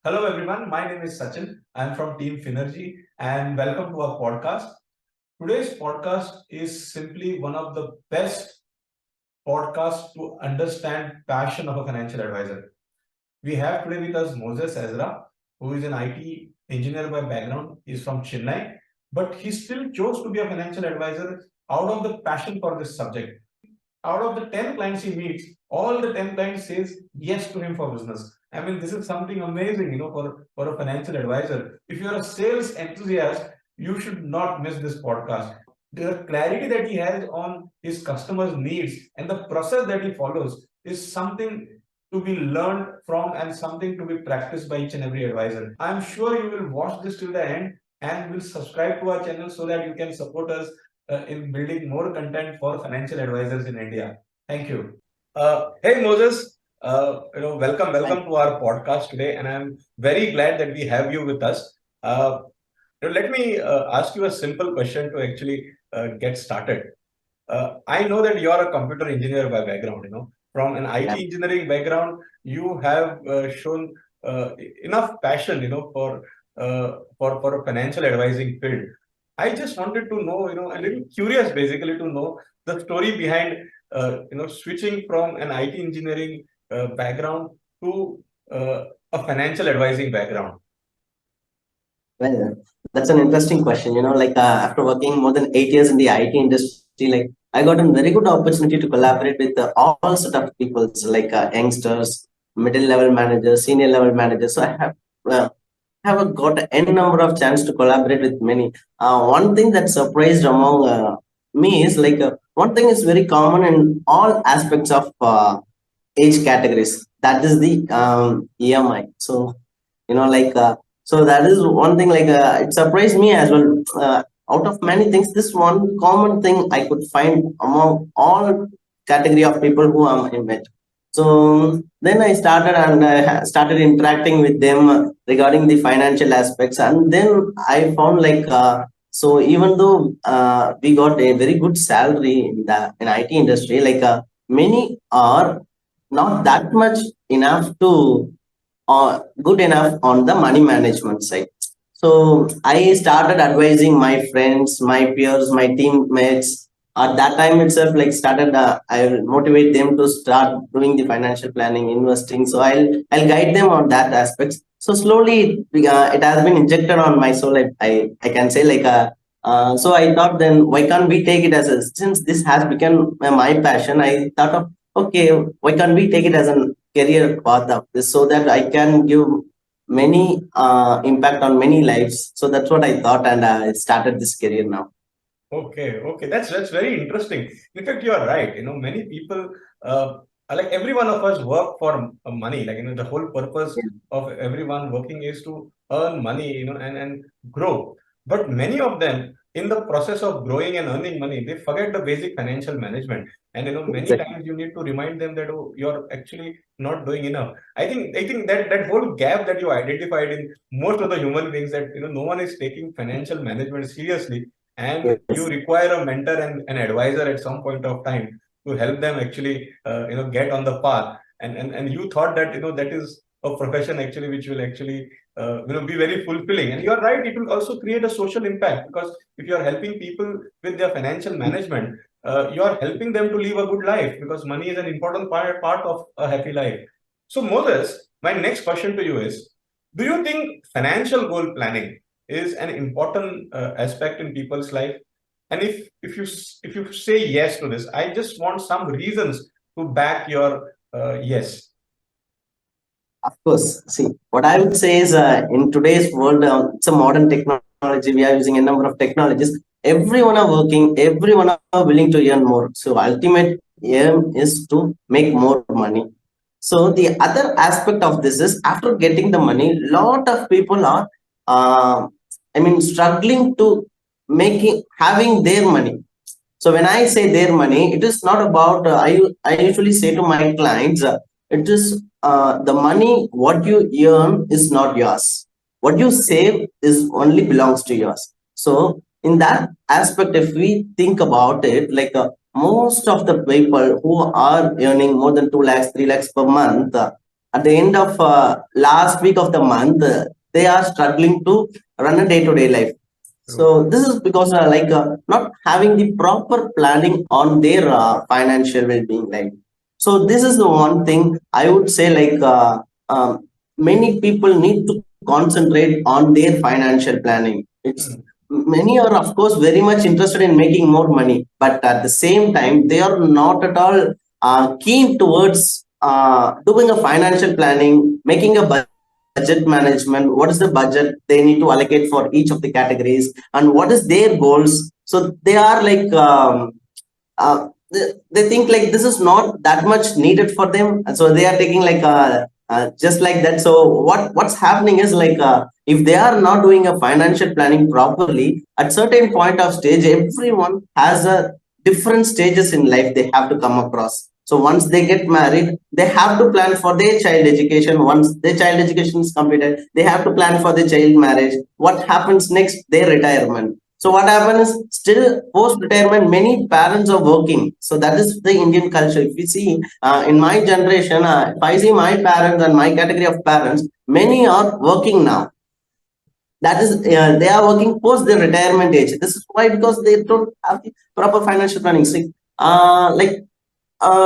Hello, everyone. My name is Sachin. I'm from Team FINERGY, and welcome to our podcast. Today's podcast is simply one of the best podcasts to understand passion of a financial advisor. We have today with us Moses Ezra, who is an IT engineer by background. He's from Chennai, but he still chose to be a financial advisor out of the passion for this subject. Out of the 10 clients he meets, all the 10 clients says yes to him for business. I mean, this is something amazing, for a financial advisor. If you're a sales enthusiast, you should not miss this podcast. The clarity that he has on his customers' needs and the process that he follows is something to be learned from and something to be practiced by each and every advisor. I'm sure you will watch this till the end and will subscribe to our channel so that you can support us in building more content for financial advisors in India. Thank you. Hey Moses, welcome to our podcast today, and I'm very glad that we have you with us. Let me ask you a simple question to actually get started. I know that you are a computer engineer by background. From an IT engineering background, you have shown enough passion, for a financial advising field. I just wanted to know, a little curious basically to know the story behind, switching from an IT engineering background to a financial advising background. Well, that's an interesting question. After working more than 8 years in the IT industry, I got a very good opportunity to collaborate with all sort of people, so youngsters, middle level managers, senior level managers. So I have got n number of chance to collaborate with many. One thing that surprised among me is one thing is very common in all aspects of age categories. That is the EMI. So you know like so that is one thing it surprised me as well. Out of many things, this one common thing I could find among all category of people who I met. So then I started and started interacting with them regarding the financial aspects, and then I found so even though we got a very good salary in the IT industry, many are not that much enough to good enough on the money management side. So I started advising my friends, my peers, my teammates. At that time itself, started, I will motivate them to start doing the financial planning, investing. So I'll guide them on that aspects. So slowly, it has been injected on my soul. I can say so I thought, then why can't we take it as a, since this has become my passion? I thought of, okay, why can't we take it as a career path of this, so that I can give many impact on many lives. So that's what I thought, and I started this career now. Okay, that's very interesting. In fact, you are right. Many people, like every one of us, work for money. The whole purpose of everyone working is to earn money, and grow. But many of them, in the process of growing and earning money, they forget the basic financial management. And many Exactly. times you need to remind them that, oh, you're actually not doing enough. I think that whole gap that you identified in most of the human beings, that no one is taking financial management seriously, and you Yes. require a mentor and an advisor at some point of time to help them actually get on the path. And you thought that that is a profession actually which will actually be very fulfilling. And you're right, it will also create a social impact, because if you're helping people with their financial management, you're helping them to live a good life, because money is an important part of a happy life. So Moses, my next question to you is, do you think financial goal planning is an important aspect in people's life? And if you say yes to this, I just want some reasons to back your yes. Of course. See, what I would say is, in today's world, it's a modern technology. We are using a number of technologies. Everyone are working. Everyone are willing to earn more. So ultimate aim is to make more money. So the other aspect of this is, after getting the money, lot of people are, uh, struggling to making having their money. So when I say their money, it is not about. I usually say to my clients, it is the money what you earn is not yours. What you save is only belongs to yours. So in that aspect, if we think about it, most of the people who are earning more than 2 lakhs, 3 lakhs per month, at the end of last week of the month, they are struggling to run a day-to-day life. So this is because not having the proper planning on their financial well-being life. So this is the one thing I would say, many people need to concentrate on their financial planning. It's many are of course very much interested in making more money, but at the same time they are not at all keen towards doing a financial planning, making a budget management. What is the budget they need to allocate for each of the categories, and what is their goals? So they are they think like this is not that much needed for them, so they are taking just like that. So what's happening is if they are not doing a financial planning properly, at certain point of stage everyone has a different stages in life they have to come across. So once they get married, they have to plan for their child education. Once their child education is completed, they have to plan for their child marriage. What happens next? Their retirement. So what happens is still post retirement, many parents are working. So that is the Indian culture. If you see in my generation, if I see my parents and my category of parents, many are working now. That is, they are working post their retirement age. This is why, because they don't have the proper financial planning. See,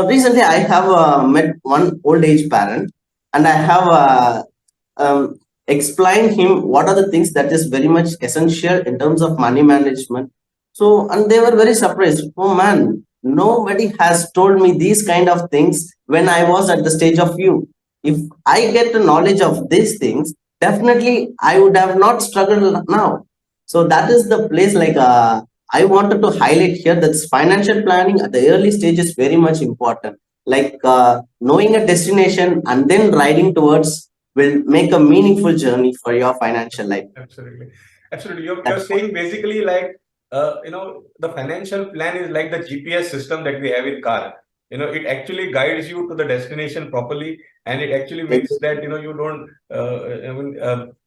recently I have met one old age parent, and I have explained him what are the things that is very much essential in terms of money management. So, and they were very surprised. Oh man, nobody has told me these kind of things when I was at the stage of you. If I get the knowledge of these things, definitely I would have not struggled now. So that is the place I wanted to highlight here, that financial planning at the early stage is very much important. Knowing a destination and then riding towards will make a meaningful journey for your financial life. Absolutely. Absolutely. You're saying basically the financial plan is like the GPS system that we have in car. It actually guides you to the destination properly, and it actually makes that, you don't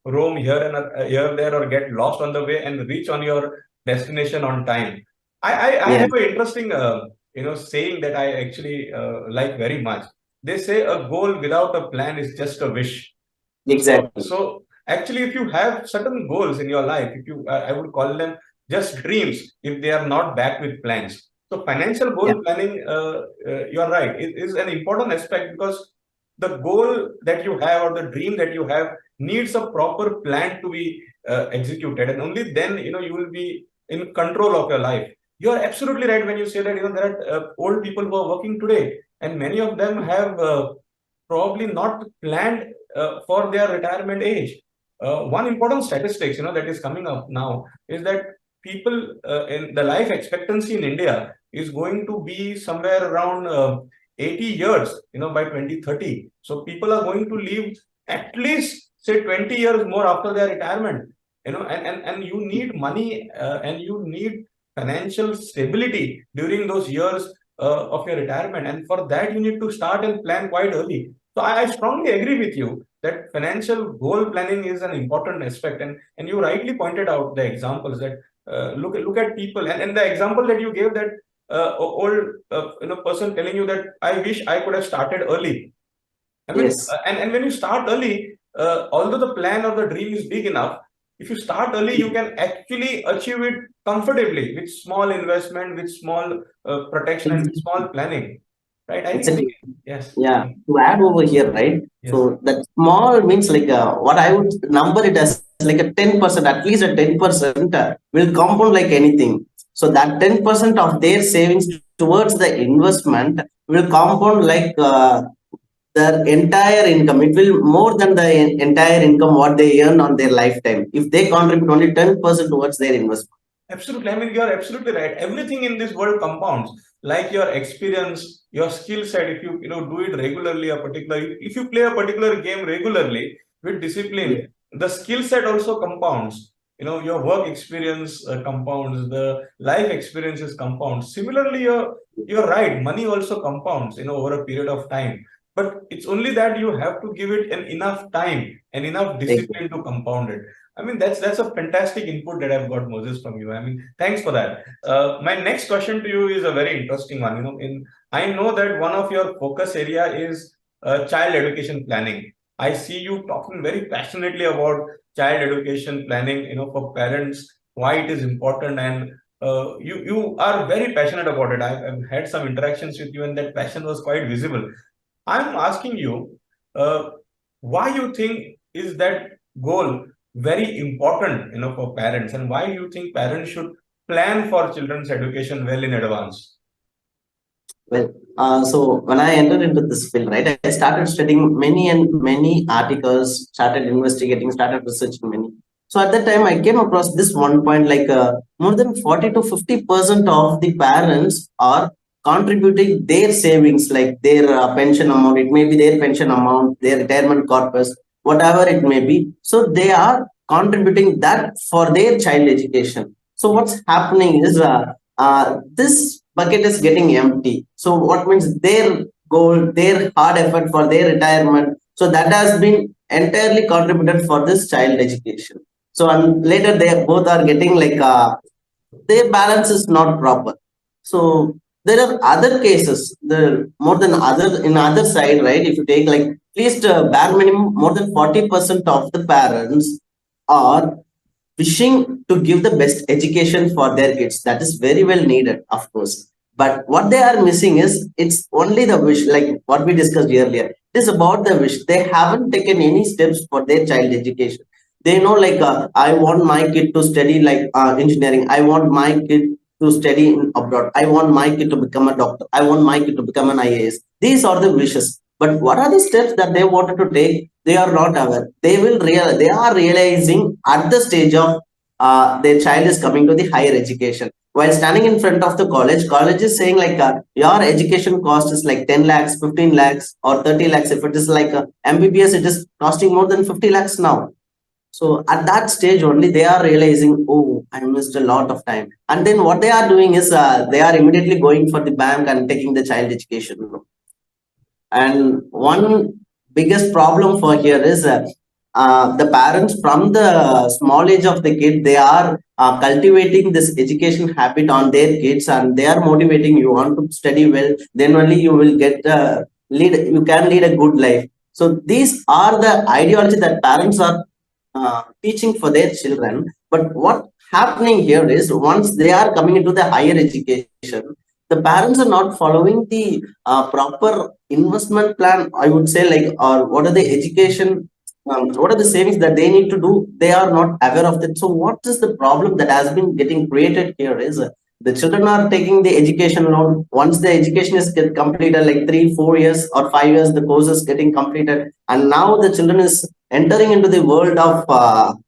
roam here and here, there, or get lost on the way and reach on your destination on time. I have an interesting, saying that I actually like very much. They say a goal without a plan is just a wish. Exactly. So actually, if you have certain goals in your life, if you, I would call them just dreams, if they are not backed with plans. So financial goal planning, you are right, it is an important aspect, because the goal that you have or the dream that you have needs a proper plan to be executed, and only then you will be in control of your life. You are absolutely right when you say that there are old people who are working today, and many of them have probably not planned for their retirement age. One important statistics, that is coming up now is that people in the life expectancy in India is going to be somewhere around 80 years, by 2030. So people are going to live at least say 20 years more after their retirement, and you need money and you need financial stability during those years of your retirement. And for that, you need to start and plan quite early. So I strongly agree with you that financial goal planning is an important aspect, and you rightly pointed out the examples that look at people, and the example that you gave, that old person telling you that I wish I could have started early. I mean, Yes. And when you start early, although the plan or the dream is big enough, if you start early, you can actually achieve it comfortably with small investment, with small protection, and with small planning. Right? I think, Exactly. yes. Yeah. To add over here, right? Yes. So that small means what I would number it as like a 10%, at least a 10% will compound like anything. So that 10% of their savings towards the investment will compound their entire income. It will more than the entire income what they earn on their lifetime if they contribute only 10% towards their investment. Absolutely. I mean, you're absolutely right. Everything in this world compounds, like your experience, your skill set. If you do it regularly, if you play a particular game regularly with discipline, the skill set also compounds. Your work experience compounds, the life experiences compound. Similarly, you're right. Money also compounds, over a period of time. But it's only that you have to give it enough time and enough discipline to compound it. I mean, that's a fantastic input that I've got, Moses, from you. I mean, thanks for that. My next question to you is a very interesting one. I know that one of your focus area is child education planning. I see you talking very passionately about child education planning, for parents, why it is important, and you are very passionate about it. I've had some interactions with you, and that passion was quite visible. I'm asking you, uh, why you think is that goal very important, for parents, and why you think parents should plan for children's education well in advance? Well, so when I entered into this field, right, I started studying many and many articles, started investigating, started researching many. So at that time, I came across this one point, like more than 40 to 50% of the parents are contributing their savings, like their pension amount. It may be their pension amount, their retirement corpus, whatever it may be. So they are contributing that for their child education. So what's happening is this bucket is getting empty. So what means their goal, their hard effort for their retirement. So that has been entirely contributed for this child education. So and later they both are getting like their balance is not proper. So there are other cases, the more than other in other side, right? If you take like at least bare minimum, more than 40% of the parents are wishing to give the best education for their kids. That is very well needed, of course. But what they are missing is it's only the wish, like what we discussed earlier. It is about the wish. They haven't taken any steps for their child education. They know, like, I want my kid to study like engineering. I want my kid to study in abroad. I want my kid to become a doctor. I want my kid to become an IAS. These are the wishes. But what are the steps that they wanted to take? They are not aware. They are realizing at the stage of their child is coming to the higher education. While standing in front of the college is saying like your education cost is like 10 lakhs, 15 lakhs, or 30 lakhs. If it is like MBBS, it is costing more than 50 lakhs now. So at that stage only they are realizing, oh, I missed a lot of time. And then what they are doing is they are immediately going for the bank and taking the child education loan. And one biggest problem for here is the parents from the small age of the kid, they are cultivating this education habit on their kids, and they are motivating you want to study well, then only you will get you can lead a good life. So these are the ideology that parents are teaching for their children. But what happening here is once they are coming into the higher education, the parents are not following the proper investment plan, I would say, like, or what are the education, what are the savings that they need to do? They are not aware of that. So, what is the problem that has been getting created here is the children are taking the education loan. Once the education is get completed, like 3, 4 years or 5 years, the course is getting completed, and now the children is entering into the world of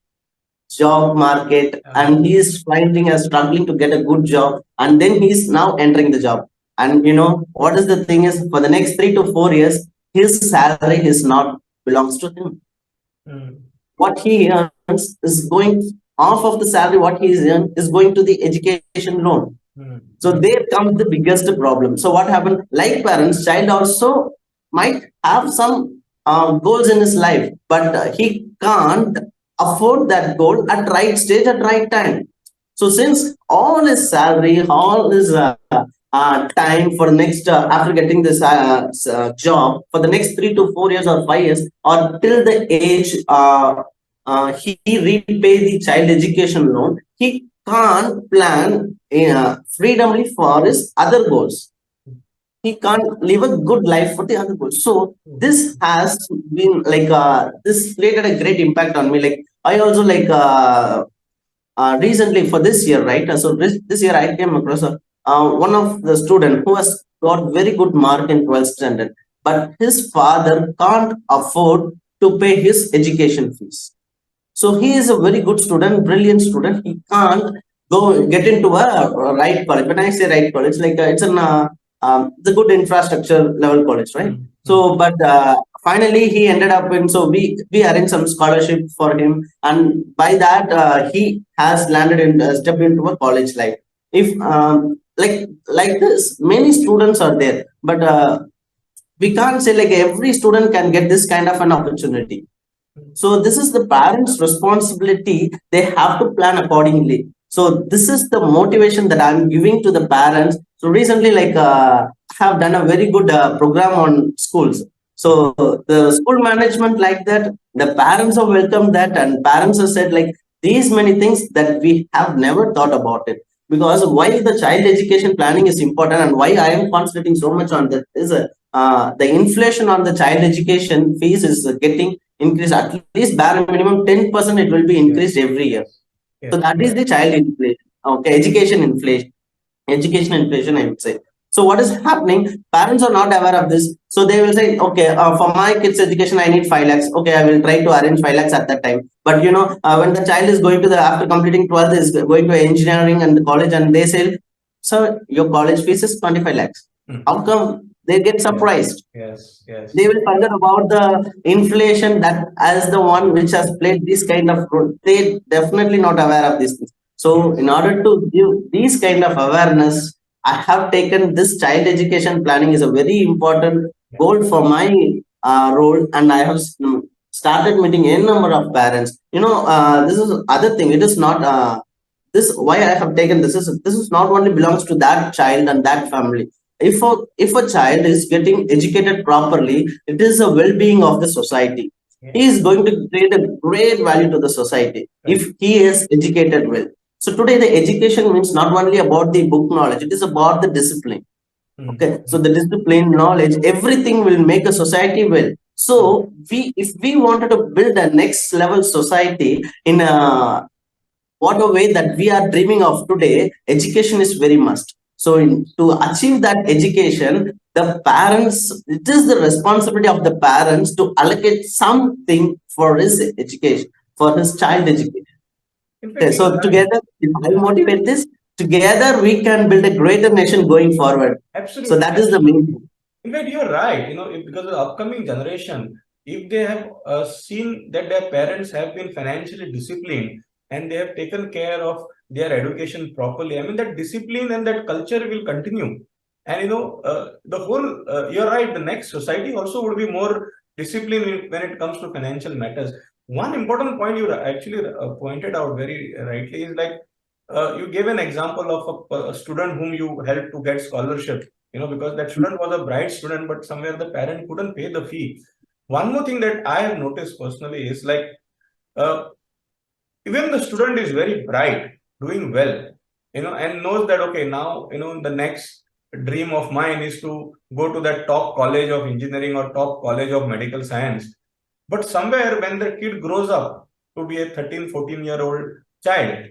job market, and he is finding a struggling to get a good job, and then he's now entering the job. And you know what is the thing is, for the next 3 to 4 years his salary is not belongs to him. What he earns is going off of the salary, what he is earned is going to the education loan. So there comes the biggest problem. So what happened, like parents, child also might have some goals in his life, but he can't afford that goal at right stage at right time. So since all his salary, all his time for next after getting this job for the next 3 to 4 years or 5 years or till the age he repay the child education loan, he can't plan freedomly for his other goals. He can't live a good life for the other goals. So this has been like this created a great impact on me. Like I also like recently for this year, right? So this year I came across one of the student who has got very good mark in 12th standard, but his father can't afford to pay his education fees. So he is a very good student, brilliant student. He can't go get into a right college. When I say right college, like it's a good infrastructure level college, right? So, but finally he ended up in. So we arranged some scholarship for him, and by that he has landed in stepped into a college life. If like this, many students are there, but we can't say like every student can get this kind of an opportunity. So this is the parents' responsibility. They have to plan accordingly. So this is the motivation that I'm giving to the parents. So recently, like I have done a very good program on schools. So the school management like that, the parents have welcomed that, and parents have said like these many things that we have never thought about it. Because why the child education planning is important and why I am concentrating so much on that is the inflation on the child education fees is getting increased at least bare minimum 10%. It will be increased every year. So that is the child inflation. Okay, education inflation, I would say. So what is happening? Parents are not aware of this. So they will say, okay, for my kids' education, I need 5 lakhs. Okay, I will try to arrange 5 lakhs at that time. But when the child is going to after completing 12th, is going to engineering and the college, and they say, sir, your college fees is 25 lakhs. How come? They get surprised. Yes, yes. They will forget about the inflation that as the one which has played this kind of role. They definitely not aware of these things. So in order to give these kind of awareness, I have taken this child education planning is a very important goal for my role, and I have started meeting a number of parents. This is other thing. It is not this why I have taken this is not only belongs to that child and that family. If a child is getting educated properly, it is a well-being of the society. He is going to create a great value to the society if he is educated well. So today the education means not only about the book knowledge, it is about the discipline. Okay, so the discipline, knowledge, everything will make a society well. So if we wanted to build a next level society in a what a way that we are dreaming of today, education is very must. So to achieve that education, the parents, it is the responsibility of the parents to allocate something for his education, for his child education. Okay, so together, if I motivate this, together we can build a greater nation going forward. Absolutely. So that is the main thing. In fact, you're right. Because the upcoming generation, if they have seen that their parents have been financially disciplined and they have taken care of their education properly, I mean, that discipline and that culture will continue. And the whole, you're right, the next society also would be more disciplined when it comes to financial matters. One important point you actually pointed out very rightly is like you gave an example of a student whom you helped to get scholarship, because that student was a bright student, but somewhere the parent couldn't pay the fee. One more thing that I have noticed personally is like, uh, even the student is very bright, doing well, and knows that, okay, now, the next dream of mine is to go to that top college of engineering or top college of medical science. But somewhere when the kid grows up to be a 13, 14-year-old child,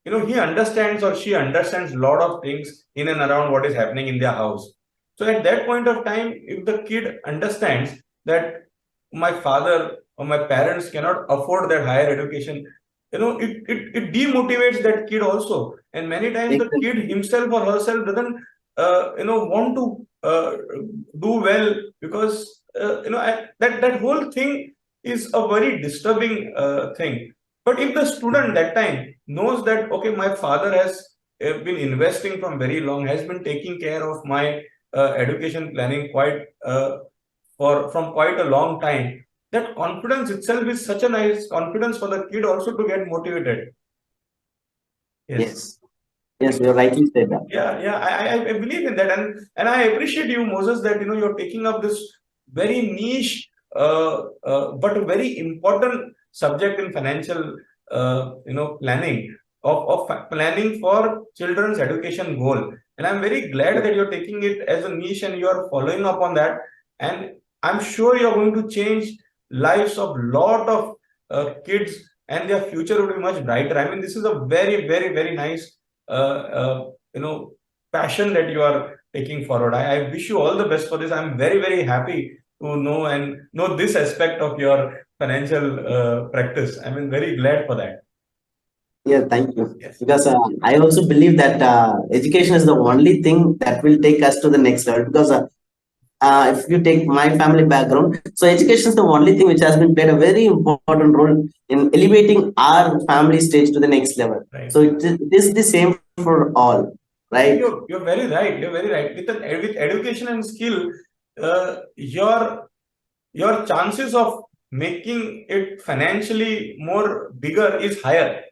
he understands or she understands a lot of things in and around what is happening in their house. So at that point of time, if the kid understands that my father or my parents cannot afford that higher education, it demotivates that kid also. And many times the kid himself or herself doesn't, want to do well because, that whole thing is a very disturbing thing. But if the student that time knows that, okay, my father has been investing from very long, has been taking care of my education planning quite from quite a long time, that confidence itself is such a nice confidence for the kid also to get motivated. Yes. Yes, you rightly said that. Yeah, I believe in that, and I appreciate you, Moses, that you're taking up this very niche but a very important subject in financial planning of planning for children's education goal. And I'm very glad that you're taking it as a niche and you're following up on that. And I'm sure you're going to change lives of lot of kids, and their future will be much brighter. I mean, this is a very, very, very nice passion that you are taking forward. I wish you all the best for this. I'm very, very happy to know this aspect of your financial practice. I mean, very glad for that. Yeah, thank you. Yes. Because I also believe that education is the only thing that will take us to the next level. Because if you take my family background, so education is the only thing which has been played a very important role in elevating our family stage to the next level. Right. So it is the same for all, right? You're very right. You're very right. With education and skill, your chances of making it financially more bigger is higher.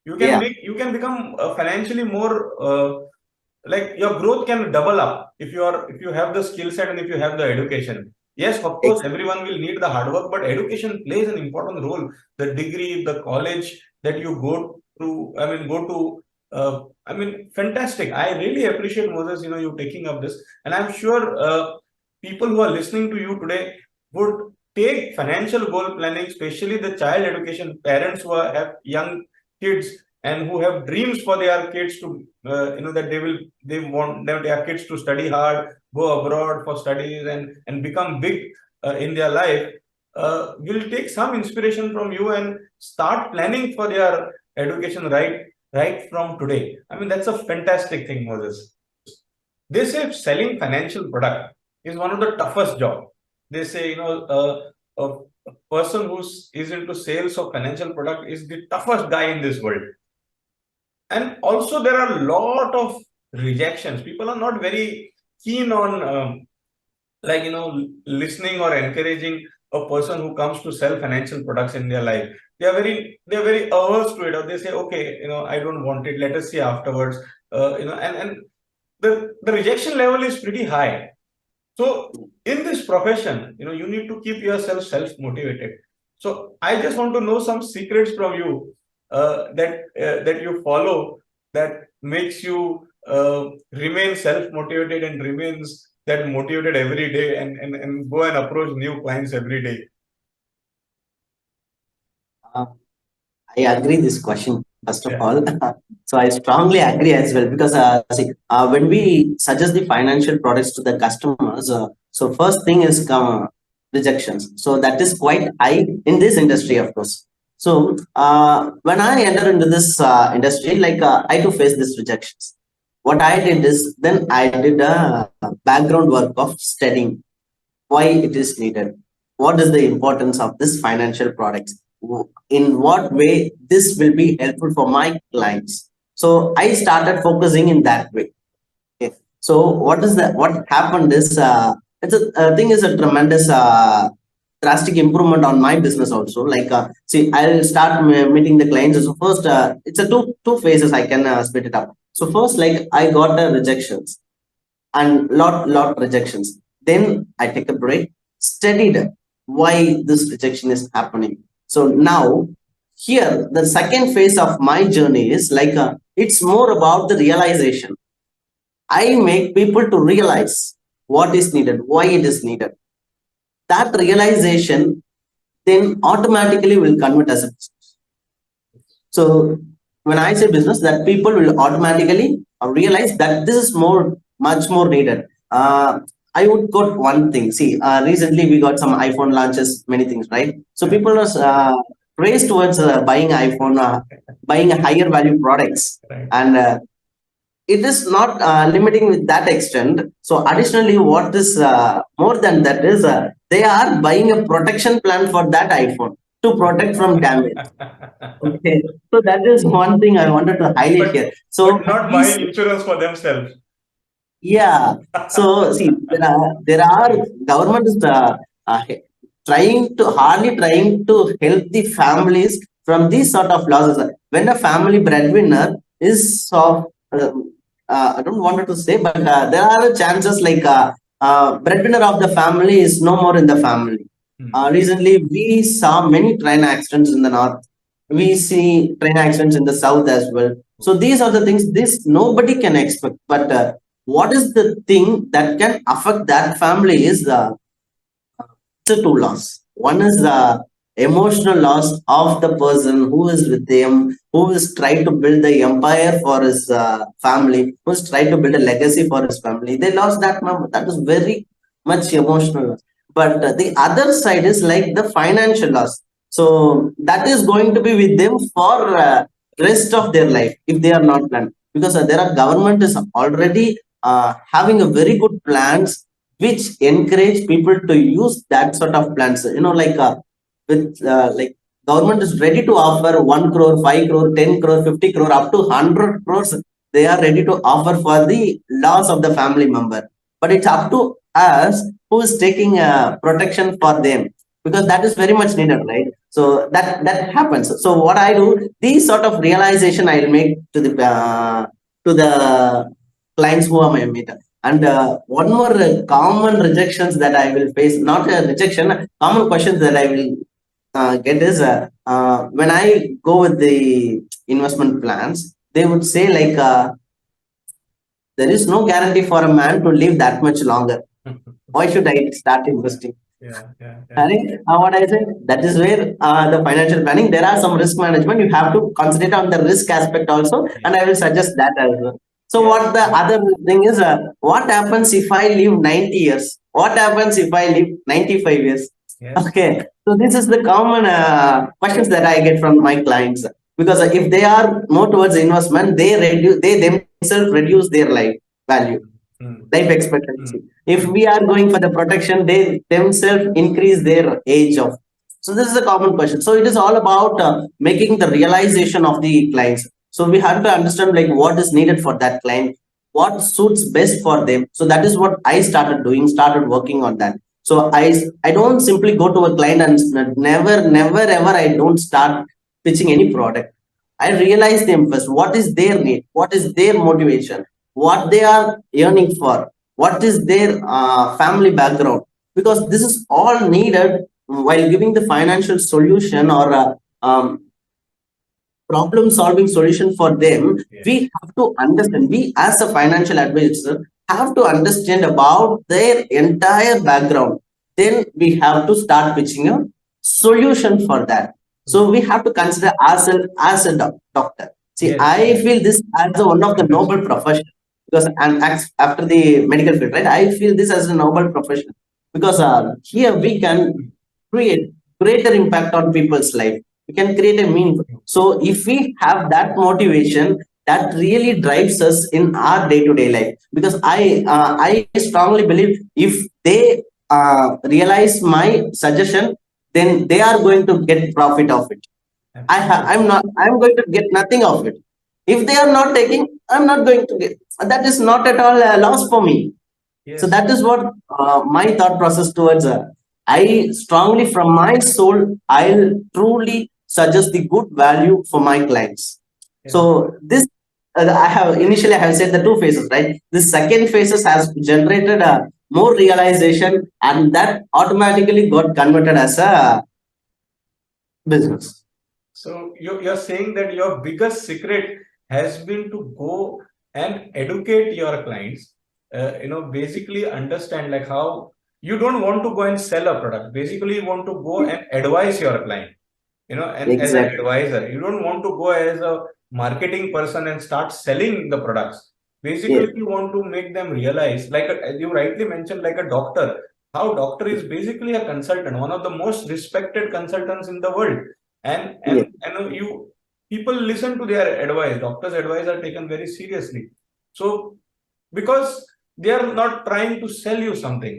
You can become financially more like your growth can double up if you have the skill set and if you have the education. Yes, of course, everyone will need the hard work, but education plays an important role. The degree, the college that you go through, go to, fantastic. I really appreciate, Moses, you taking up this. And I'm sure people who are listening to you today would take financial goal planning, especially the child education, parents who have young kids and who have dreams for their kids to, that they want their kids to study hard, go abroad for studies and become big in their life, will take some inspiration from you and start planning for their education right from today. That's a fantastic thing, Moses. They say selling financial product is one of the toughest job. They say, a person is into sales of financial product is the toughest guy in this world. And also there are a lot of rejections. People are not very keen on listening or encouraging a person who comes to sell financial products in their life. They're very averse to it, or they say, okay, I don't want it, let us see afterwards. And the rejection level is pretty high. So in this profession, you need to keep yourself self-motivated. So I just want to know some secrets from you that you follow that makes you remain self-motivated and remains that motivated every day and go and approach new clients every day. Uh, I agree this question, first of Yeah. all. So I strongly agree as well, because when we suggest the financial products to the customers, so first thing is rejections. So that is quite high in this industry, of course. So when I enter into this industry, I do face these rejections. What I did is, then I did a background work of studying why it is needed, what is the importance of this financial products, in what way this will be helpful for my clients. So I started focusing in that way. Okay. So what happened is, it's a thing is a tremendous drastic improvement on my business also. See, I'll start meeting the clients. So first, it's a two phases I can split it up. So first, I got rejections and lot rejections. Then I take a break, studied why this rejection is happening. So now here the second phase of my journey is it's more about the realization. I make people to realize what is needed, why it is needed. That realization then automatically will convert as a business. So when I say business, that people will automatically realize that this is much more needed. I would quote one thing. See, recently we got some iPhone launches, many things, right? So people are praised towards buying iPhone, buying higher value products, Right. and it is not limiting with that extent. So additionally, what is more than that is, they are buying a protection plan for that iPhone to protect from damage. Okay, so that is one thing I wanted to highlight here. So But not these, buying insurance for themselves. yeah. So see, there are government is uh, hardly trying to help the families from these sort of losses. When a family breadwinner is of, I don't want to say, but there are chances breadwinner of the family is no more in the family. Recently, we saw many train accidents in the north. We see train accidents in the south as well. So these are the things this nobody can expect. But what is the thing that can affect that family is the two loss. One is the emotional loss of the person who is with them, who is trying to build the empire for his family, who is trying to build a legacy for his family. They lost that member. That is very much emotional. But the other side is like the financial loss. So that is going to be with them for rest of their life if they are not planned. Because there are government is already having a very good plans which encourage people to use that sort of plans. With government is ready to offer 1 crore, 5 crore, 10 crore, 50 crore, up to 100 crores. They are ready to offer for the loss of the family member. But it's up to us who is taking protection for them, because that is very much needed, right? So that happens. So what I do, these sort of realization I'll make to the clients who are my meter. And one more common rejections that I will face, not a rejection, common questions that I will get is when I go with the investment plans, they would say like there is no guarantee for a man to live that much longer. Why should I start Yeah, investing? yeah. Right? What I said, that is where the financial planning, there are some risk management. You have to concentrate on the risk aspect also, and I will suggest that as well. So, Yes, what the other thing is, what happens if I live 90 years? What happens if I live 95 years? yes, Okay, so this is the common questions that I get from my clients because if they are more towards investment, they themselves reduce their life value, mm, life expectancy. mm, If mm, we are going for the protection, they themselves increase their age of. So this is a common question. So it is all about making the realization of the clients. So we have to understand like what is needed for that client, what suits best for them. So that is what I started doing, started working on that. So I don't simply go to a client and never ever I don't start pitching any product. I realize them first. What is their need? What is their motivation? What they are yearning for? What is their family background? Because this is all needed while giving the financial solution or problem solving solution for them. yes, We have to understand. We as a financial advisor have to understand about their entire background. Then we have to start pitching a solution for that. mm, So we have to consider ourselves as a doctor. See, yes, I yes, feel this as one of the fantastic. noble profession because and after the medical field, right? I feel this as a noble profession because here we can create greater impact on people's life. We can create a meaning. So if we have that motivation, that really drives us in our day-to-day life. Because I strongly believe if they realize my suggestion, then they are going to get profit of it. I'm Absolutely. not. I'm going to get nothing of it. If they are not taking, I'm not going to get. That is not at all a loss for me. So Yes, that is what my thought process towards. I strongly, from my soul, I'll truly suggest the good value for my clients. yeah. So this, I have initially I have said the two phases, right? The second phases has generated a more realization, and that automatically got converted as a business. So you're saying that your biggest secret has been to go and educate your clients, basically understand like how you don't want to go and sell a product. Basically, you want to go and advise your client, and as an Exactly. advisor, you don't want to go as a marketing person and start selling the products. Basically, Yes. you want to make them realize, like as you rightly mentioned, like a doctor, how doctor is basically a consultant, one of the most respected consultants in the world, Yes. and you people listen to their advice. Doctors' advice are taken very seriously. So because they are not trying to sell you something.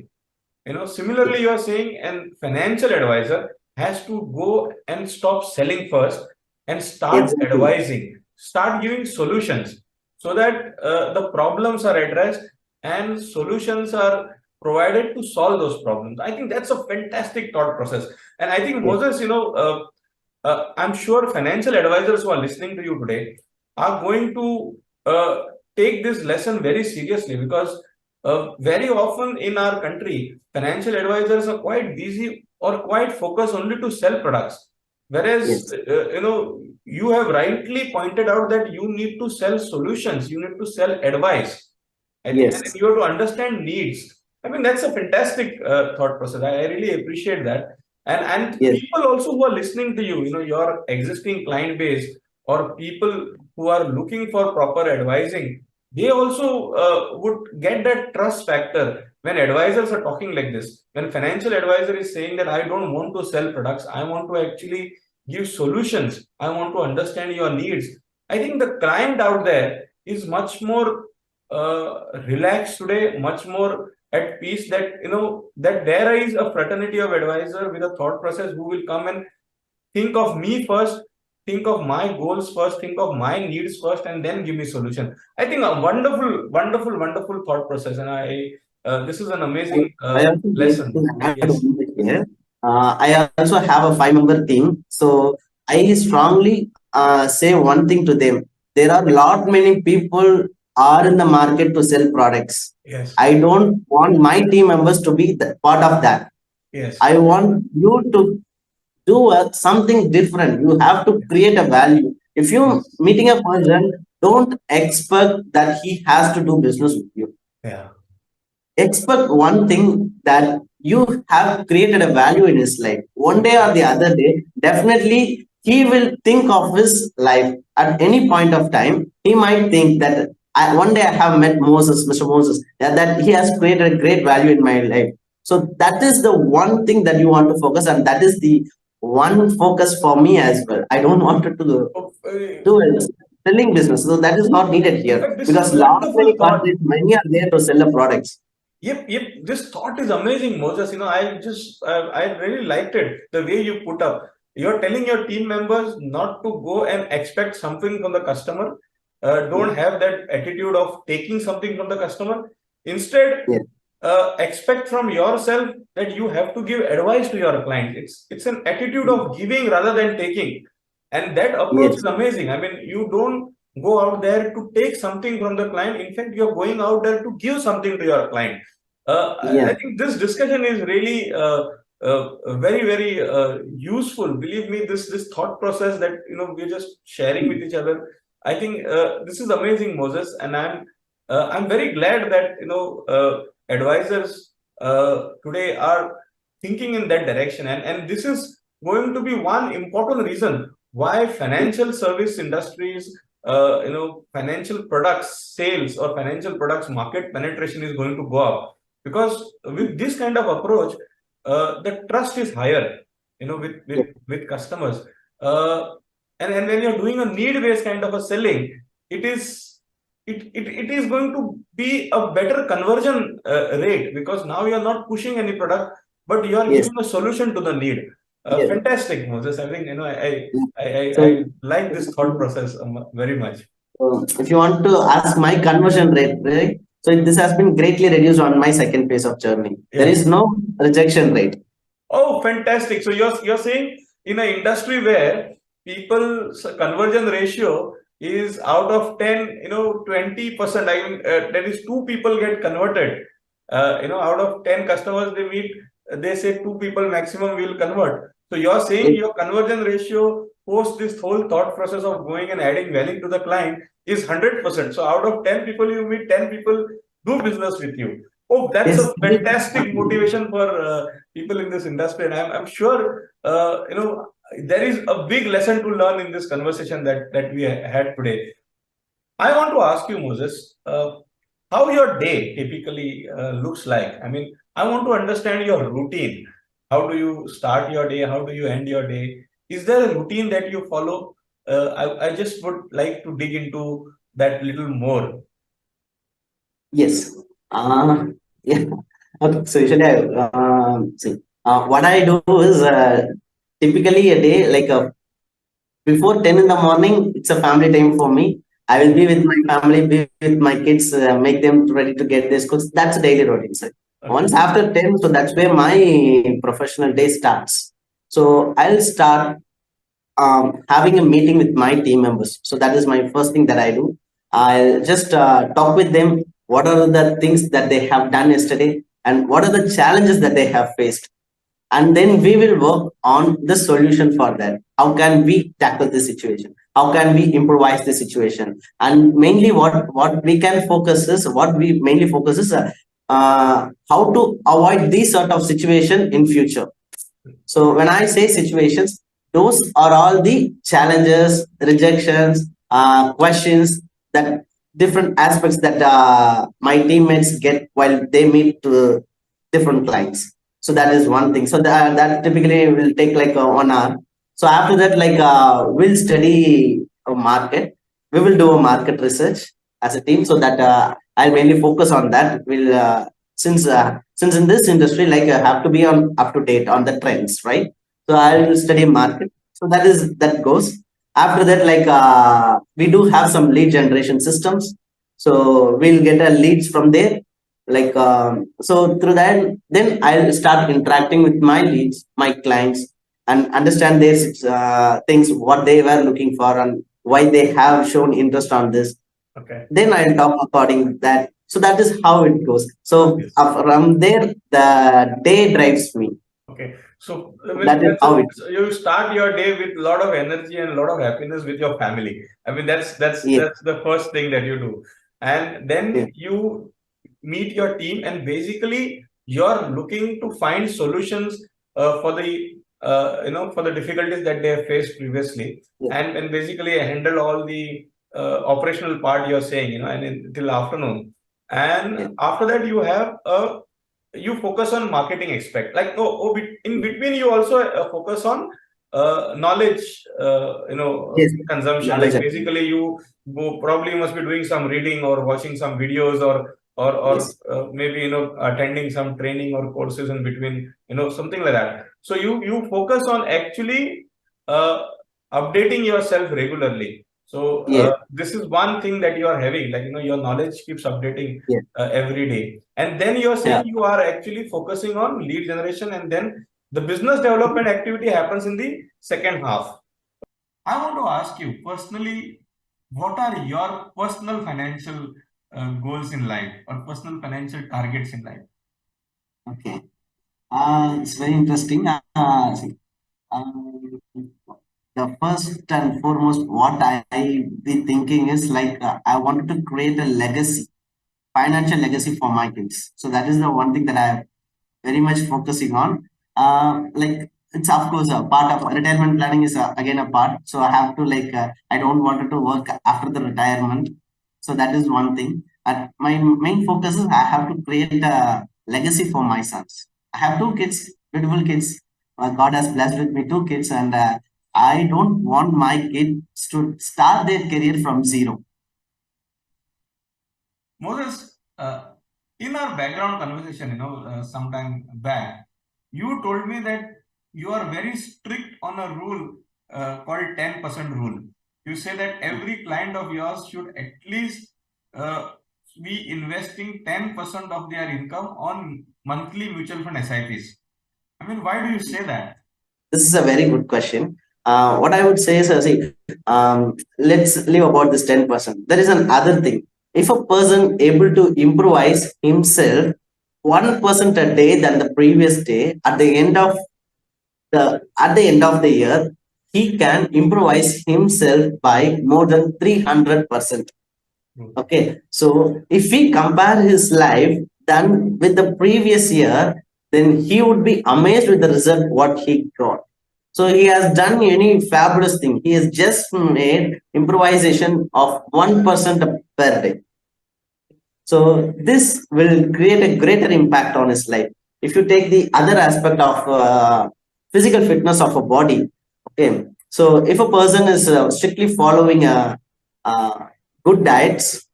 Similarly, Yes. you are saying an financial advisor has to go and stop selling first and start Exactly. advising, start giving solutions so that the problems are addressed and solutions are provided to solve those problems. I think that's a fantastic thought process. And I think, Yes. Moses, I'm sure financial advisors who are listening to you today are going to take this lesson very seriously because very often in our country, financial advisors are quite busy or quite focused only to sell products. Whereas, Yes. you have rightly pointed out that you need to sell solutions, you need to sell advice. I think, and Yes. you have to understand needs. I mean, that's a fantastic thought process. I really appreciate that. And Yes. people also who are listening to you, your existing client base or people who are looking for proper advising, they also would get that trust factor when advisors are talking like this. When financial advisor is saying that I don't want to sell products, I want to actually give solutions. I want to understand your needs. I think the client out there is much more relaxed today, much more at peace that that there is a fraternity of advisor with a thought process who will come and think of me first, think of my goals first, think of my needs first, and then give me solution. I think a wonderful, wonderful, wonderful thought process, and I this is an amazing I also like lesson. to add Yes. one bit here. I also have a five-member team, so I strongly say one thing to them. There are lot many people are in the market to sell products. Yes. I don't want my team members to be the part of that. Yes. I want you to do something different. You have to create a value. If you're Yes. meeting a person, don't expect that he has to do business with you. Yeah. Expect one thing, that you have created a value in his life. One day or the other day, definitely he will think of his life at any point of time. He might think that one day I have met Moses, Mr. Moses, that he has created a great value in my life. So that is the one thing that you want to focus, and that is the one focus for me as well. I don't want to do it selling business. So that is not needed In here, fact, this is because a lot wonderful many thought. countries, many are there to sell the products. Yep, yep. This thought is amazing, Moses. I really liked it. The way you put up. You're telling your team members not to go and expect something from the customer. Don't have that attitude of taking something from the customer. Instead, Yeah. expect from yourself that you have to give advice to your client. It's an attitude of giving rather than taking, and that approach is Yes. amazing. I mean, you don't go out there to take something from the client. In fact, you're going out there to give something to your client. Yeah. I think this discussion is really very, very useful. Believe me, this thought process that we're just sharing with each other. I think this is amazing, Moses, and I'm very glad that advisors today are thinking in that direction, and this is going to be one important reason why financial service industries, financial products sales or financial products market penetration is going to go up, because with this kind of approach, the trust is higher, Yeah. with customers. Uh, and when you're doing a need-based kind of a selling, it is going to be a better conversion rate, because now you're not pushing any product, but you are Yes. giving a solution to the need. Yeah. Fantastic, Moses. I think I So, like this thought process very much. if you want to ask my conversion rate, right? So this has been greatly reduced on my second phase of journey. There Yes. is no rejection rate. Oh, fantastic. So you're saying in an industry where people's conversion ratio is out of 10, 20%, I mean, that is two people get converted. Out of 10 customers they meet, they say two people maximum will convert. So you're saying It, your conversion ratio post this whole thought process of going and adding value to the client is 100%. So out of 10 people you meet, 10 people do business with you. Oh, that's yes. a fantastic motivation for people in this industry, and I'm sure there is a big lesson to learn in this conversation that we had today. I want to ask you, Moses, how your day typically looks like. I mean, I want to understand your routine. How do you start your day? How do you end your day? Is there a routine that you follow? I just would like to dig into that little more. Yes. Yeah. Okay. So usually, see, what I do is typically a day like before 10 in the morning, it's a family time for me. I will be with my family, be with my kids, make them ready to get their schools. That's a daily routine. So Okay. once after 10, so that's where my professional day starts. So I'll start having a meeting with my team members. So that is my first thing that I do. I'll just talk with them. What are the things that they have done yesterday, and what are the challenges that they have faced, and then we will work on the solution for that. How can we tackle this situation? How can we improvise the situation? And mainly, what we can focus is what we mainly focus is how to avoid these sort of situation in future. So when I say situations, those are all the challenges, rejections, questions, that different aspects that my teammates get while they meet different clients. So that is one thing. So that typically will take like 1 hour. So after that, like we'll study a market. We will do a market research as a team, so that I'll mainly focus on that. We'll since in this industry, like I have to be on up to date on the trends, right? So I will study market. So that goes. After that, like we do have some lead generation systems. So we'll get a leads from there. Like so through that, then I'll start interacting with my leads, my clients, and understand their things, what they were looking for, and why they have shown interest on this. Okay. then I'll talk according that. So that is how it goes. So Yes. from there, the day drives me. Okay. So I mean, That is how it. so you start your day with a lot of energy and a lot of happiness with your family. I mean, Yes, that's the first thing that you do, and yes, then you meet your team, and basically you're looking to find solutions for the for the difficulties that they have faced previously, yes, and basically handle all the operational part you're saying, and till afternoon, and yes, after that you focus on marketing aspect, like in yes, between you also focus on knowledge, yes. consumption, Knowledge like acquisition. basically you go, probably you must be doing some reading or watching some videos, or Yes, maybe attending some training or courses in between, something like that. So you focus on actually uh, updating yourself regularly. So yes, this is one thing that you are having, like your knowledge keeps updating yes. every day. And then you're saying Yeah. you are actually focusing on lead generation, and then the business development activity happens in the second half. I want to ask you personally, what are your personal financial goals in life, or personal financial targets in life? Okay. It's very interesting. See, um, the first and foremost, what I be thinking is like I wanted to create a legacy, financial legacy for my kids. So that is the one thing that I very much focusing on. Like it's of course a part of retirement planning is again a part. So I have to like I don't want to work after the retirement. So that is one thing. My main focus is I have to create a legacy for my sons. I have two kids, beautiful kids. God has blessed with me two kids, and I don't want my kids to start their career from zero. Moses, in our background conversation, sometime back, you told me that you are very strict on a rule called 10% rule. You say that every client of yours should at least uh, be investing 10% of their income on monthly mutual fund SIPs. I mean, why do you say that? This is a very good question. What I would say is, see, let's leave about this 10%. There is another thing. If a person able to improvise himself 1% a day than the previous day, at the end of the year, he can improvise himself by more than 300%. Okay, so if we compare his life then with the previous year, then he would be amazed with the result what he got. So he has done any fabulous thing. He has just made improvisation of 1% per day. So this will create a greater impact on his life. If you take the other aspect of physical fitness of a body, okay. So if a person is strictly following a good diets,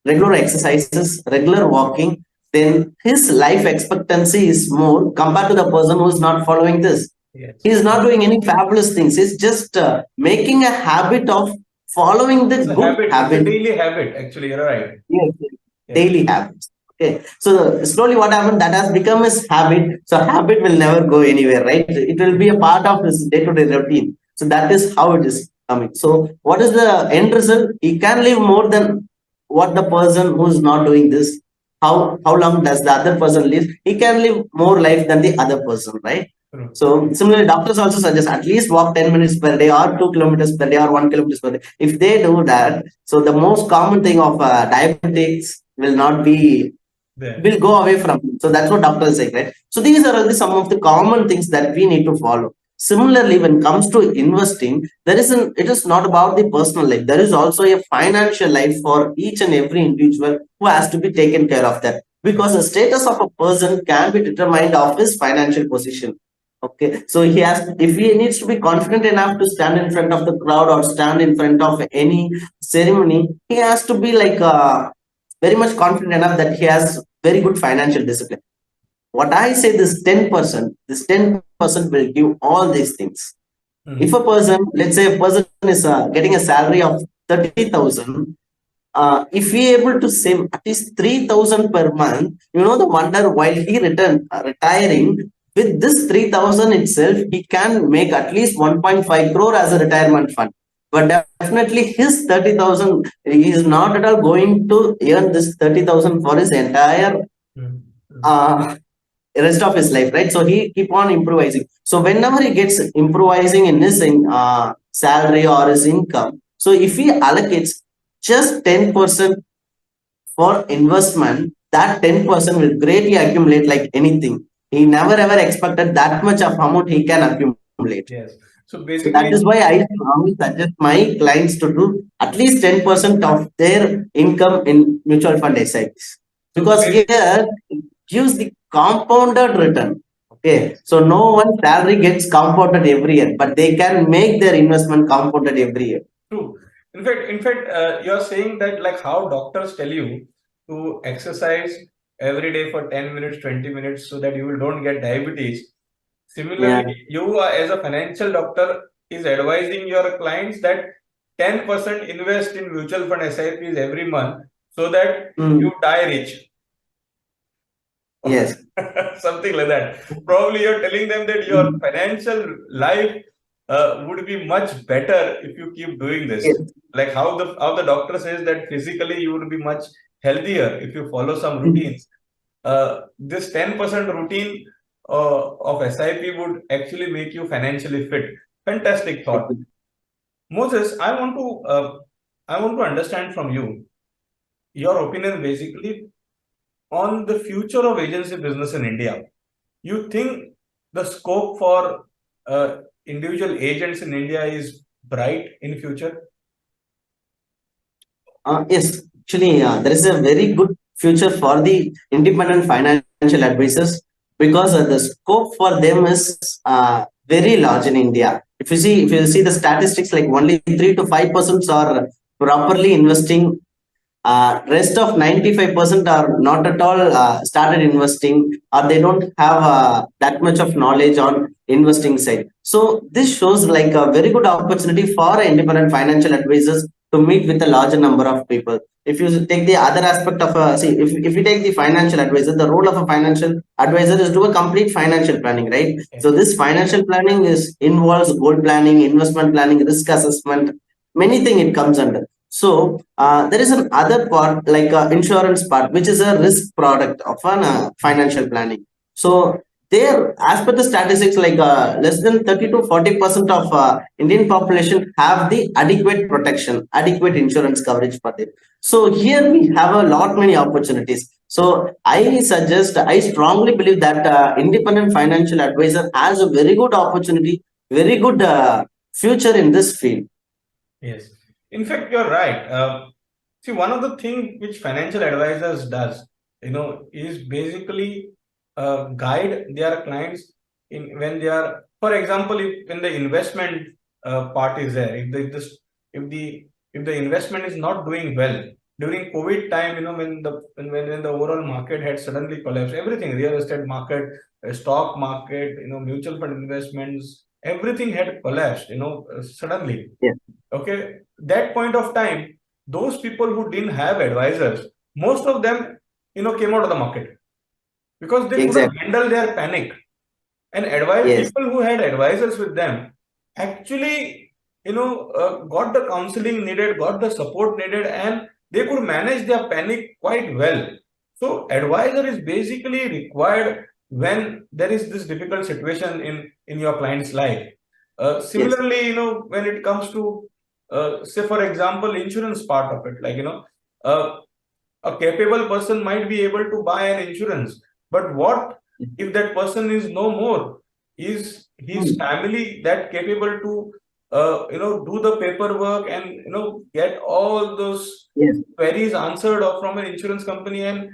regular exercises, regular walking, then his life expectancy is more compared to the person who is not following this. Yes. He is not doing any fabulous things. He's just making a habit of following It's the a good habit. It's a habit. daily habit. Actually, you're right. Yes, yes. Yeah. Daily habits. Okay. So slowly what happened that has become his habit. So habit will never go anywhere, right? It will be a part of his day-to-day routine. So that is how it is coming. So what is the end result? He can live more than what the person who is not doing this. How long does the other person live? He can live more life than the other person, right? True. So similarly, doctors also suggest at least walk 10 minutes per day or 2 kilometers per day or 1 kilometers per day. If they do that, so the most common thing of diabetics will not be There. will go away from him. So that's what doctors say, right? So these are only some of the common things that we need to follow. Similarly, when it comes to investing, it is not about the personal life. There is also a financial life for each and every individual who has to be taken care of that. Because the status of a person can be determined of his financial position. Okay, so if he needs to be confident enough to stand in front of the crowd or stand in front of any ceremony, he has to be like very much confident enough that he has very good financial discipline. What I say, this 10% will give all these things. If a Mhm. person, let's say a person is getting a salary of 30,000, if he able to save at least 3,000 per month, the wonder while he retiring, with this 3,000 itself, he can make at least 1.5 crore as a retirement fund. but definitely his 30,000, he is not at all going to earn this 30,000 for his entire Mm. Mm. uh, rest of his life, right? So he keep on improvising. So whenever he gets improvising in his salary or his income, so if he allocates just 10% for investment, that 10% will greatly accumulate like anything. He never ever expected that much of amount he can accumulate. Yes. So So that is basically, why I strongly suggest my clients to do at least 10% of their income in mutual fund SIPs. so Because here it gives the compounded return. Okay. yes, So no one salary gets compounded every year, but they can make their investment compounded every year. true. You're saying that like how doctors tell you to exercise every day for 10 minutes, 20 minutes so that you will don't get diabetes. Yeah. Similarly, you as a financial doctor is advising your clients that 10% invest in mutual fund SIPs every month so that Mm. you die rich. Yes. Something like that. Probably you're telling them that your Mm. financial life would be much better if you keep doing this. Yes. Like how the doctor says that physically you would be much healthier if you follow some Mm. routines. This 10% routine of SIP would actually make you financially fit. Fantastic thought. Moses, I want to understand from you your opinion basically on the future of agency business in India. You think the scope for individual agents in India is bright in future? Yes, actually, there is a very good future for the independent financial advisors because the scope for them is very large in India. If you see the statistics, like only 3 to 5% are properly investing, rest of 95% are not at all started investing, or they don't have that much of knowledge on investing side. So this shows like a very good opportunity for independent financial advisors to meet with a larger number of people. If you take the other aspect of if you take the financial advisor, the role of a financial advisor is to a complete financial planning, right? So Yes. this financial planning is involves goal planning, investment planning, risk assessment, many things it comes under. So there is an other part like insurance part, which is a risk product of an financial planning. So there, as per the statistics, like less than 30 to 40% of Indian population have the adequate protection, adequate insurance coverage for them. So here we have a lot many opportunities. So I strongly believe that independent financial advisor has a very good opportunity, very good future in this field. Yes. In fact, you're right. See, one of the things which financial advisors does, is basically guide their clients in when they are, for example, if when the investment part is there, if the if the investment is not doing well during COVID time, when the overall market had suddenly collapsed, everything, real estate market, stock market, mutual fund investments, everything had collapsed, suddenly. Yes, Okay, that point of time, those people who didn't have advisors, most of them, came out of the market because they couldn't exactly. handle their panic. And advise Yes. people who had advisors with them actually, got the counseling needed, got the support needed, and they could manage their panic quite well. So, advisor is basically required when there is this difficult situation in your client's life. Yes. Similarly, when it comes to, say, for example, insurance part of it, like, uh, a capable person might be able to buy an insurance, but what if that person is no more? Is his Hmm. family that capable to do the paperwork and get all those Yes. queries answered from an insurance company? And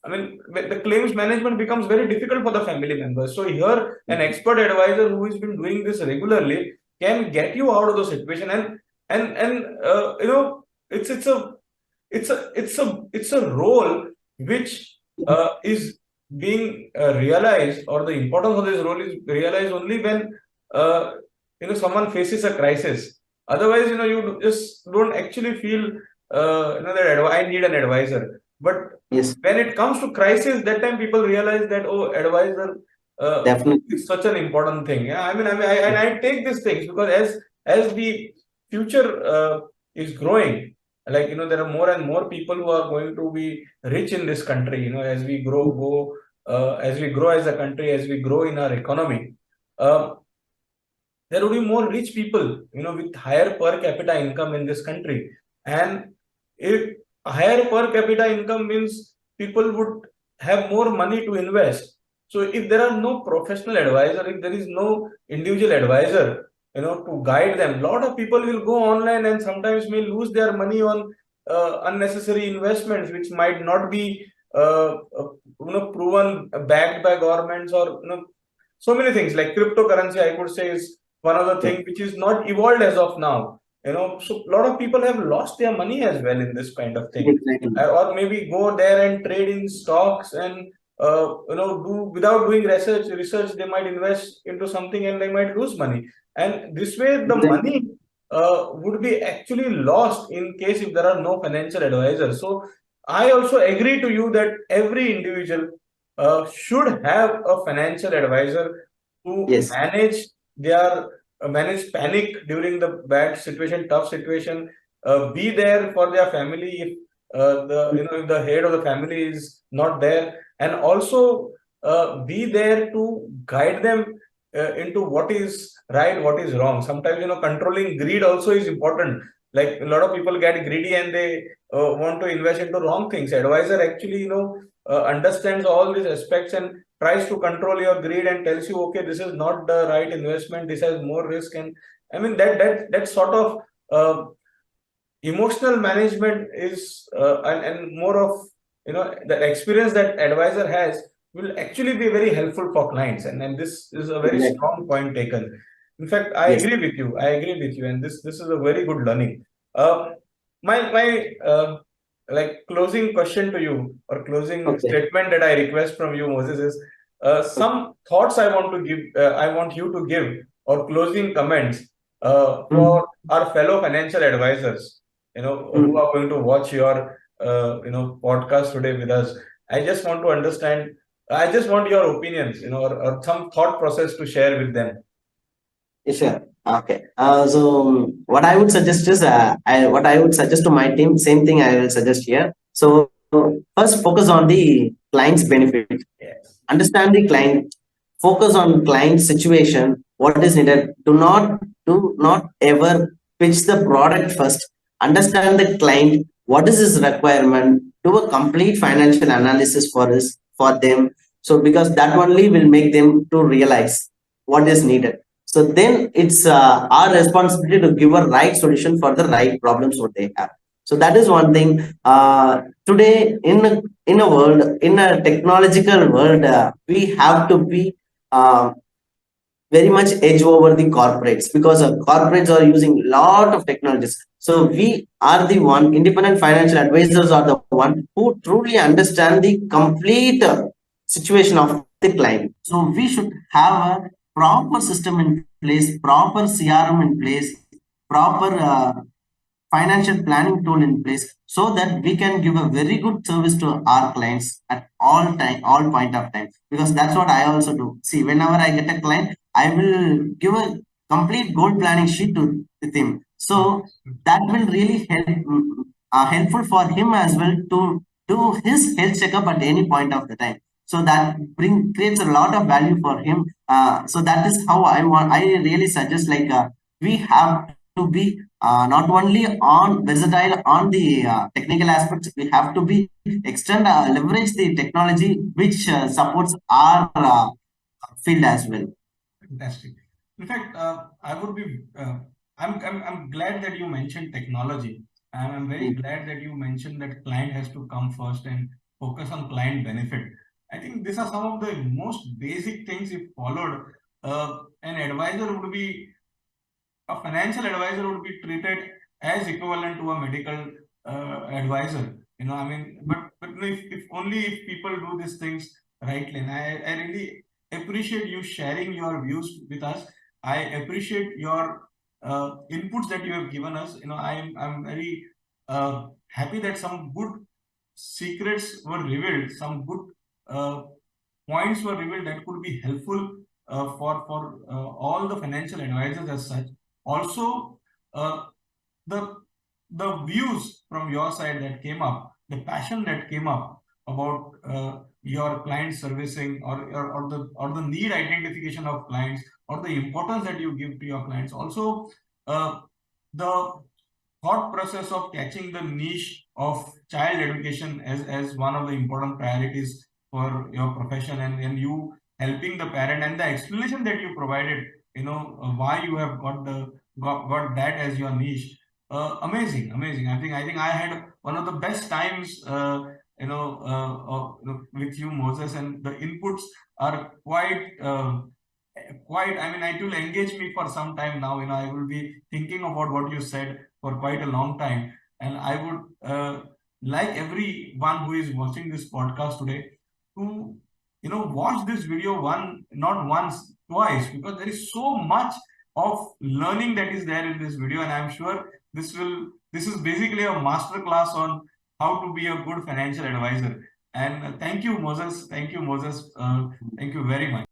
I mean, the claims management becomes very difficult for the family members. So here an expert advisor who has been doing this regularly can get you out of the situation. And it's a role which is being realized, or the importance of this role is realized only when uh, someone faces a crisis. Otherwise, you just don't actually feel that I need an advisor. But Yes. when it comes to crisis, that time people realize that, oh, advisor Definitely. is such an important thing. Yeah, and I take these things because as the future is growing. Like, there are more and more people who are going to be rich in this country, as we as we grow as a country, as we grow in our economy. There would be more rich people, with higher per capita income in this country. And if higher per capita income means people would have more money to invest. So if there are no professional advisor, if there is no individual advisor, to guide them, a lot of people will go online and sometimes may lose their money on unnecessary investments, which might not be proven backed by governments, or so many things like cryptocurrency, I could say, is one of the things which is not evolved as of now. So a lot of people have lost their money as well in this kind of thing. Exactly. Or maybe go there and trade in stocks and do without doing research, they might invest into something and they might lose money. And this way the Exactly. money would be actually lost in case if there are no financial advisors. So I also agree to you that every individual should have a financial advisor to Yes. their manage panic during the bad situation, tough situation, be there for their family if if the head of the family is not there, and also be there to guide them into what is right, what is wrong. Sometimes controlling greed also is important. Like, a lot of people get greedy and they want to invest into wrong things. Advisor actually understands all these aspects and tries to control your greed and tells you, okay, this is not the right investment, this has more risk. And I mean, that sort of emotional management is and more of the experience that advisor has will actually be very helpful for clients. And this is a very Exactly. strong point taken. In fact, Yes. I agree with you, and this is a very good learning. My like closing question to you, or closing Okay. statement that I request from you, Moses, is some thoughts I want to give. I want you to give, or closing comments Mm, for our fellow financial advisors, who mm. are going to watch your podcast today with us. I just want to understand. I just want your opinions, or some thought process to share with them. Sure. Okay. What I would suggest is, what I would suggest to my team, same thing I will suggest here. So first, focus on the client's benefit. Yes. Understand the client. Focus on client situation. What is needed. Do not ever pitch the product first. Understand the client. What is his requirement? Do a complete financial analysis for them. So because that only will make them to realize what is needed. So then it's our responsibility to give a right solution for the right problems what they have. So that is one thing. Today in a technological world, we have to be uh, very much edge over the corporates, because corporates are using lot of technologies. So we are the one, independent financial advisors are the one who truly understand the complete situation of the client. So we should have a proper system in place, proper CRM in place, proper financial planning tool in place, so that we can give a very good service to our clients at all time, all point of time. Because that's what I also do. See, whenever I get a client, I will give a complete goal planning sheet to with him. So that will really helpful for him as well to do his health checkup at any point of the time. So that bring creates a lot of value for him. So that is how I really suggest, like, we have to be not only on versatile on the technical aspects, we have to be extend leverage the technology which supports our field as well. Fantastic. In fact, I would be. I'm glad that you mentioned technology. And I'm very Mm. glad that you mentioned that client has to come first and focus on client benefit. I think these are some of the most basic things if followed. An advisor would be A financial advisor would be treated as equivalent to a medical advisor. I mean, but if only if people do these things rightly. And I really appreciate you sharing your views with us. I appreciate your inputs that you have given us. I'm very happy that some good secrets were revealed, some good uh, points were revealed that could be helpful for all the financial advisors as such. Also, the views from your side that came up, the passion that came up about your client servicing, or the need identification of clients, or the importance that you give to your clients. Also, the thought process of catching the niche of child education as one of the important priorities for your profession, and you helping the parent, and the explanation that you provided, why you have got that as your niche. Amazing, amazing. I think I had one of the best times with you, Moses, and the inputs are quite, I mean, it will engage me for some time now. I will be thinking about what you said for quite a long time. And I would like everyone who is watching this podcast today to, watch this video not once, twice, because there is so much of learning that is there in this video. And I'm sure this is basically a master class on how to be a good financial advisor. And thank you, Moses. Thank you, Moses. Thank you very much.